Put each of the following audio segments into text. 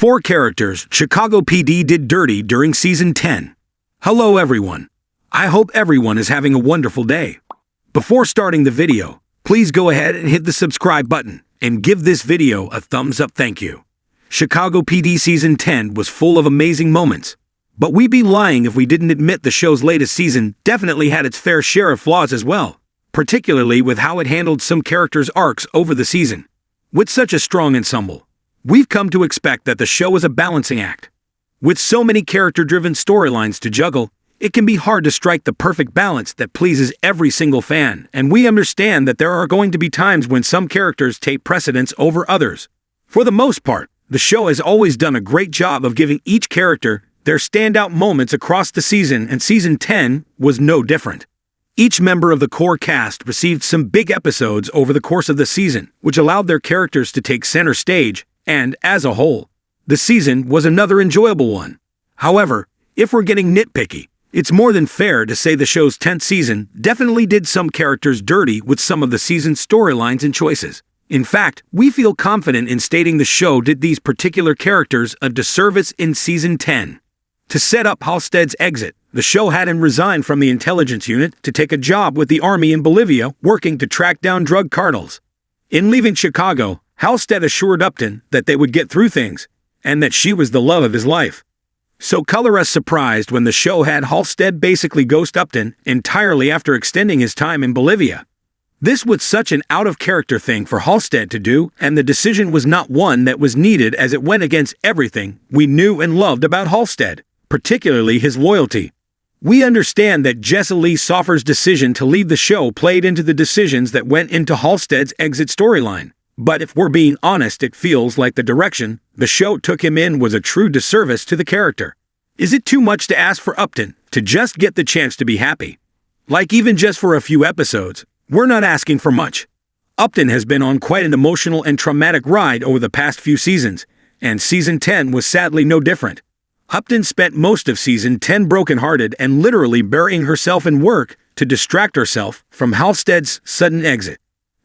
4 characters Chicago PD did dirty during Season 10. Hello everyone. I hope everyone is having a wonderful day. Before starting the video, please go ahead and hit the subscribe button and give this video a thumbs up thank you. Chicago PD Season 10 was full of amazing moments. But we'd be lying if we didn't admit the show's latest season definitely had its fair share of flaws as well, particularly with how it handled some characters' arcs over the season. With such a strong ensemble, we've come to expect that the show is a balancing act. With so many character-driven storylines to juggle, it can be hard to strike the perfect balance that pleases every single fan, and we understand that there are going to be times when some characters take precedence over others. For the most part, the show has always done a great job of giving each character their standout moments across the season, and Season 10 was no different. Each member of the core cast received some big episodes over the course of the season, which allowed their characters to take center stage, and, as a whole, the season was another enjoyable one. However, if we're getting nitpicky, it's more than fair to say the show's 10th season definitely did some characters dirty with some of the season's storylines and choices. In fact, we feel confident in stating the show did these particular characters a disservice in Season 10. To set up Halstead's exit, the show had him resign from the intelligence unit to take a job with the army in Bolivia working to track down drug cartels. In leaving Chicago, Halstead assured Upton that they would get through things, and that she was the love of his life. So color us surprised when the show had Halstead basically ghost Upton entirely after extending his time in Bolivia. This was such an out-of-character thing for Halstead to do, and the decision was not one that was needed as it went against everything we knew and loved about Halstead, particularly his loyalty. We understand that Jessa Lee Soffer's decision to leave the show played into the decisions that went into Halstead's exit storyline. But if we're being honest, it feels like the direction the show took him in was a true disservice to the character. Is it too much to ask for Upton to just get the chance to be happy? Like even just for a few episodes, we're not asking for much. Upton has been on quite an emotional and traumatic ride over the past few seasons, and Season 10 was sadly no different. Upton spent most of Season 10 brokenhearted and literally burying herself in work to distract herself from Halstead's sudden exit.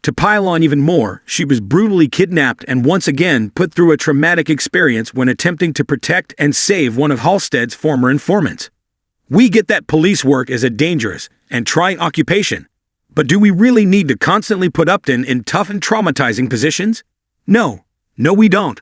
To pile on even more, she was brutally kidnapped and once again put through a traumatic experience when attempting to protect and save one of Halstead's former informants. We get that police work is a dangerous and trying occupation, but do we really need to constantly put Upton in tough and traumatizing positions? No, we don't.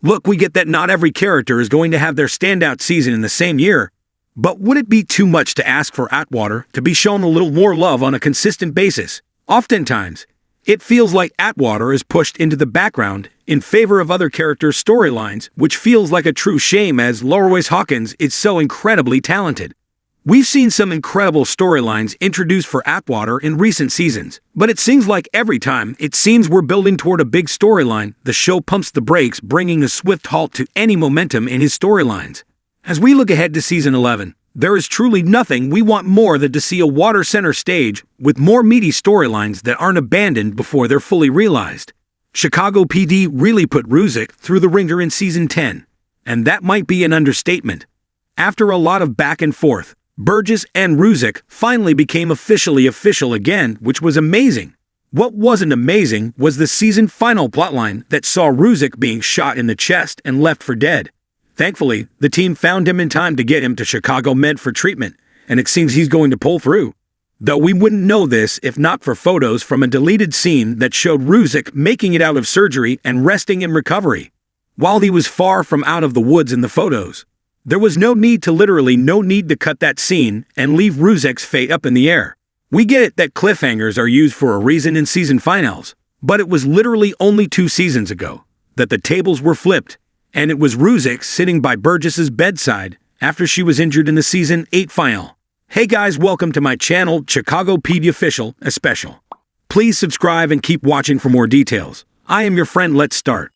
Look, we get that not every character is going to have their standout season in the same year, but would it be too much to ask for Atwater to be shown a little more love on a consistent basis? Oftentimes, it feels like Atwater is pushed into the background in favor of other characters' storylines, which feels like a true shame as Lois Hawkins is so incredibly talented. We've seen some incredible storylines introduced for Atwater in recent seasons, but it seems like every time it seems we're building toward a big storyline, the show pumps the brakes, bringing a swift halt to any momentum in his storylines. As we look ahead to Season 11, there is truly nothing we want more than to see a water center stage with more meaty storylines that aren't abandoned before they're fully realized. Chicago PD really put Ruzek through the ringer in Season 10, and that might be an understatement. After a lot of back and forth, Burgess and Ruzek finally became officially official again, which was amazing. What wasn't amazing was the season final plotline that saw Ruzek being shot in the chest and left for dead. Thankfully, the team found him in time to get him to Chicago Med for treatment, and it seems he's going to pull through. Though we wouldn't know this if not for photos from a deleted scene that showed Ruzek making it out of surgery and resting in recovery. While he was far from out of the woods in the photos, there was no need to cut that scene and leave Ruzek's fate up in the air. We get it that cliffhangers are used for a reason in season finales, but it was literally only 2 seasons ago that the tables were flipped, and it was Ruzek sitting by Burgess's bedside after she was injured in the Season 8 final. Hey guys, welcome to my channel, Chicago PD Official, a special. Please subscribe and keep watching for more details. I am your friend, let's start.